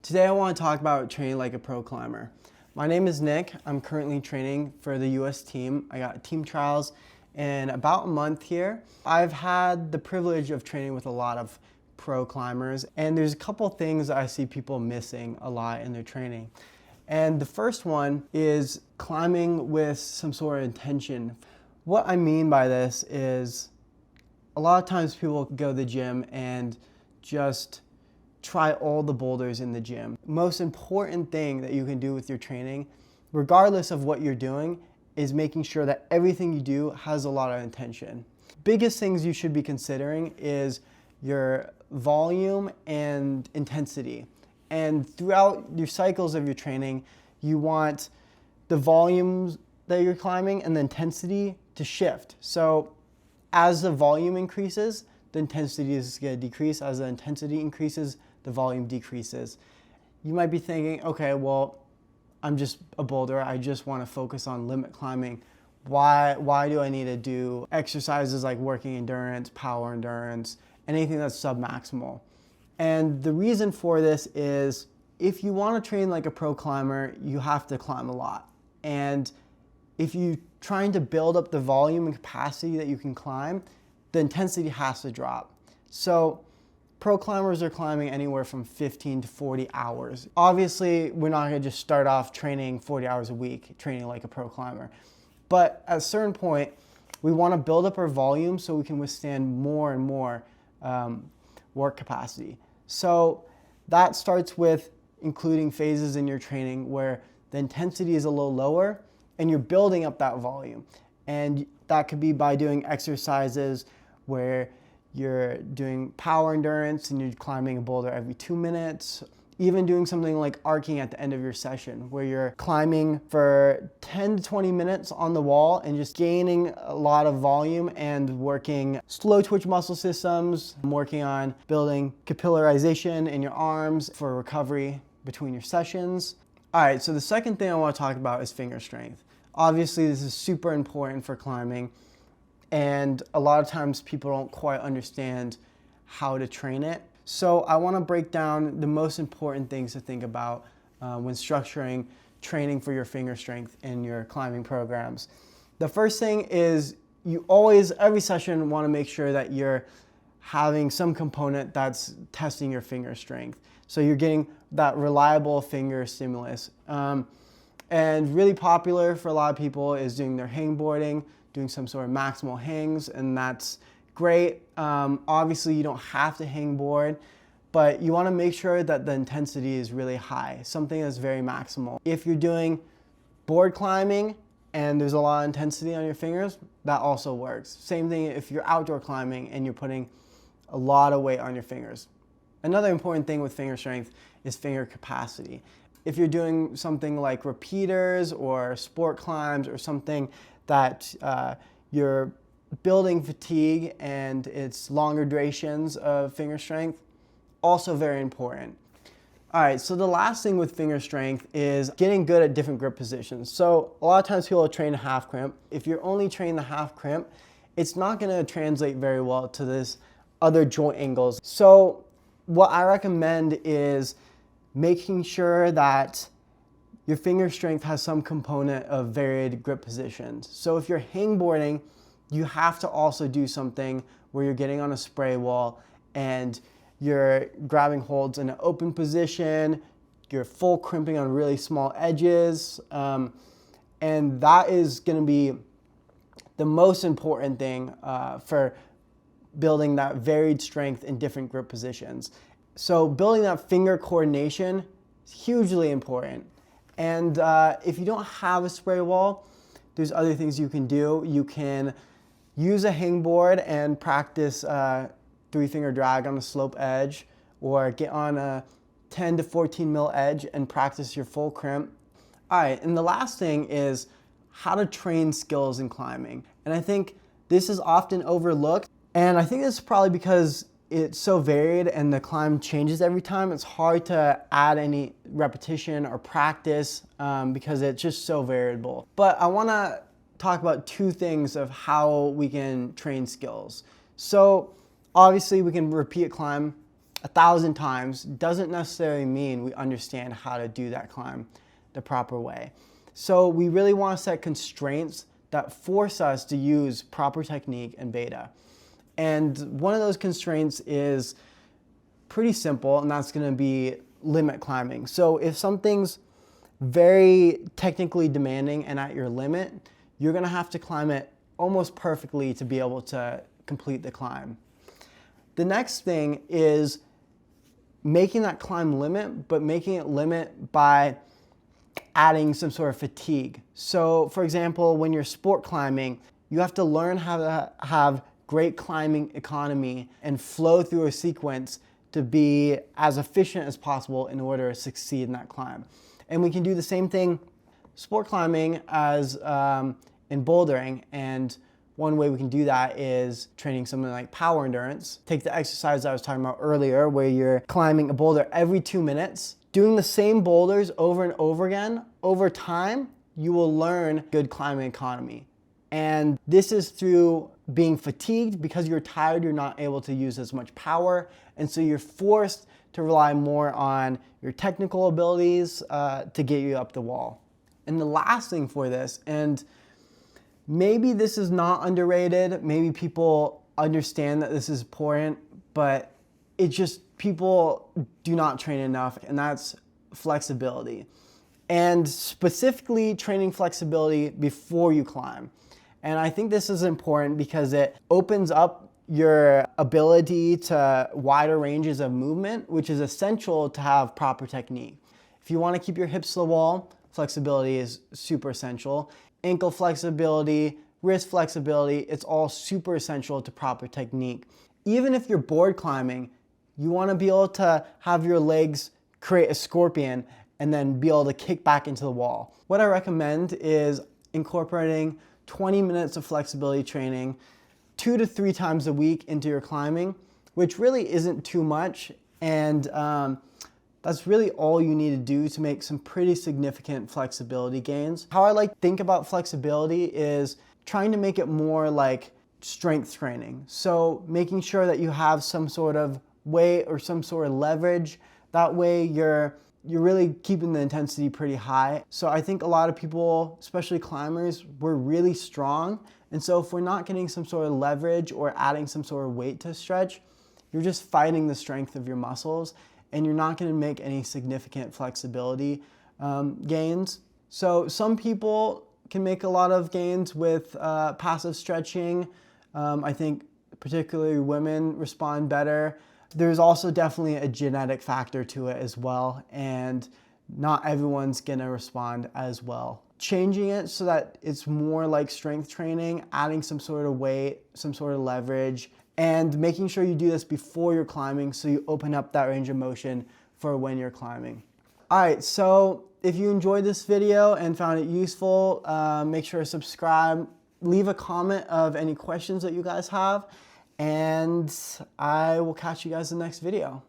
Today I want to talk about training like a pro climber. My name is Nick. I'm currently training for the US team. I got team trials in about a month here. I've had the privilege of training with a lot of pro climbers, and there's a couple things that I see people missing a lot in their training. And the first one is climbing with some sort of intention. What I mean by this is a lot of times people go to the gym and just try all the boulders in the gym. Most important thing that you can do with your training, regardless of what you're doing, is making sure that everything you do has a lot of intention. Biggest things you should be considering is your volume and intensity. And throughout your cycles of your training, you want the volumes that you're climbing and the intensity to shift. So as the volume increases, the intensity is going to decrease. As the intensity increases, the volume decreases. You might be thinking, okay, well, I'm just a boulder. I just want to focus on limit climbing. Why do I need to do exercises like working endurance, power endurance, anything that's submaximal? And the reason for this is if you want to train like a pro climber, you have to climb a lot. And if you're trying to build up the volume and capacity that you can climb, the intensity has to drop. So pro climbers are climbing anywhere from 15 to 40 hours. Obviously, we're not going to just start off training 40 hours a week, training like a pro climber. But at a certain point, we want to build up our volume so we can withstand more and more work capacity. So that starts with including phases in your training where the intensity is a little lower and you're building up that volume. And that could be by doing exercises where you're doing power endurance and you're climbing a boulder every 2 minutes. Even doing something like arcing at the end of your session where you're climbing for 10 to 20 minutes on the wall and just gaining a lot of volume and working slow twitch muscle systems, working on building capillarization in your arms for recovery between your sessions. All right, so the second thing I want to talk about is finger strength. Obviously, this is super important for climbing. And a lot of times people don't quite understand how to train it. So I want to break down the most important things to think about when structuring training for your finger strength in your climbing programs. The first thing is you always, every session, want to make sure that you're having some component that's testing your finger strength. So you're getting that reliable finger stimulus. And really popular for a lot of people is doing their hangboarding, doing some sort of maximal hangs, and that's great. Obviously, you don't have to hangboard, but you want to make sure that the intensity is really high, something that's very maximal. If you're doing board climbing and there's a lot of intensity on your fingers, that also works. Same thing if you're outdoor climbing and you're putting a lot of weight on your fingers. Another important thing with finger strength is finger capacity. If you're doing something like repeaters or sport climbs or something that you're building fatigue and it's longer durations of finger strength, also very important. All right, so the last thing with finger strength is getting good at different grip positions. So a lot of times people train a half crimp. If you're only training the half crimp, it's not gonna translate very well to this other joint angles. So what I recommend is making sure that your finger strength has some component of varied grip positions. So if you're hangboarding, you have to also do something where you're getting on a spray wall and you're grabbing holds in an open position, you're full crimping on really small edges, and that is gonna be the most important thing for building that varied strength in different grip positions. So building that finger coordination is hugely important. And if you don't have a spray wall, there's other things you can do. You can use a hangboard and practice 3-finger drag on a slope edge, or get on a 10 to 14 mil edge and practice your full crimp. All right, and the last thing is how to train skills in climbing. And I think this is often overlooked. And I think this is probably because it's so varied and the climb changes every time. It's hard to add any repetition or practice because it's just so variable. But I want to talk about two things of how we can train skills. So obviously we can repeat climb 1,000 times doesn't necessarily mean we understand how to do that climb the proper way. So we really want to set constraints that force us to use proper technique and beta. And one of those constraints is pretty simple, and that's going to be limit climbing. So if something's very technically demanding and at your limit, you're going to have to climb it almost perfectly to be able to complete the climb. The next thing is making that climb limit, but making it limit by adding some sort of fatigue. So for example, when you're sport climbing, you have to learn how to have great climbing economy and flow through a sequence to be as efficient as possible in order to succeed in that climb. And we can do the same thing sport climbing as in bouldering, and one way we can do that is training something like power endurance. Take the exercise I was talking about earlier where you're climbing a boulder every 2 minutes. Doing the same boulders over and over again, over time, you will learn good climbing economy. And this is through being fatigued. Because you're tired, you're not able to use as much power, and so you're forced to rely more on your technical abilities to get you up the wall. And the last thing for this, and maybe this is not underrated, maybe people understand that this is important, but it just, people do not train enough, and that's flexibility. And specifically training flexibility before you climb. And I think this is important because it opens up your ability to wider ranges of movement, which is essential to have proper technique. If you want to keep your hips to the wall, flexibility is super essential. Ankle flexibility, wrist flexibility, it's all super essential to proper technique. Even if you're board climbing, you want to be able to have your legs create a scorpion and then be able to kick back into the wall. What I recommend is incorporating 20 minutes of flexibility training 2 to 3 times a week into your climbing, which really isn't too much, and that's really all you need to do to make some pretty significant flexibility gains. How I like to think about flexibility is trying to make it more like strength training. So making sure that you have some sort of weight or some sort of leverage. That way you're really keeping the intensity pretty high. So I think a lot of people, especially climbers, we're really strong. And so if we're not getting some sort of leverage or adding some sort of weight to stretch, you're just fighting the strength of your muscles, and you're not going to make any significant flexibility gains. So some people can make a lot of gains with passive stretching. I think particularly women respond better. There's also definitely a genetic factor to it as well, and not everyone's gonna respond as well. Changing it so that it's more like strength training, adding some sort of weight, some sort of leverage, and making sure you do this before you're climbing so you open up that range of motion for when you're climbing. All right, so if you enjoyed this video and found it useful, make sure to subscribe, leave a comment of any questions that you guys have, and I will catch you guys in the next video.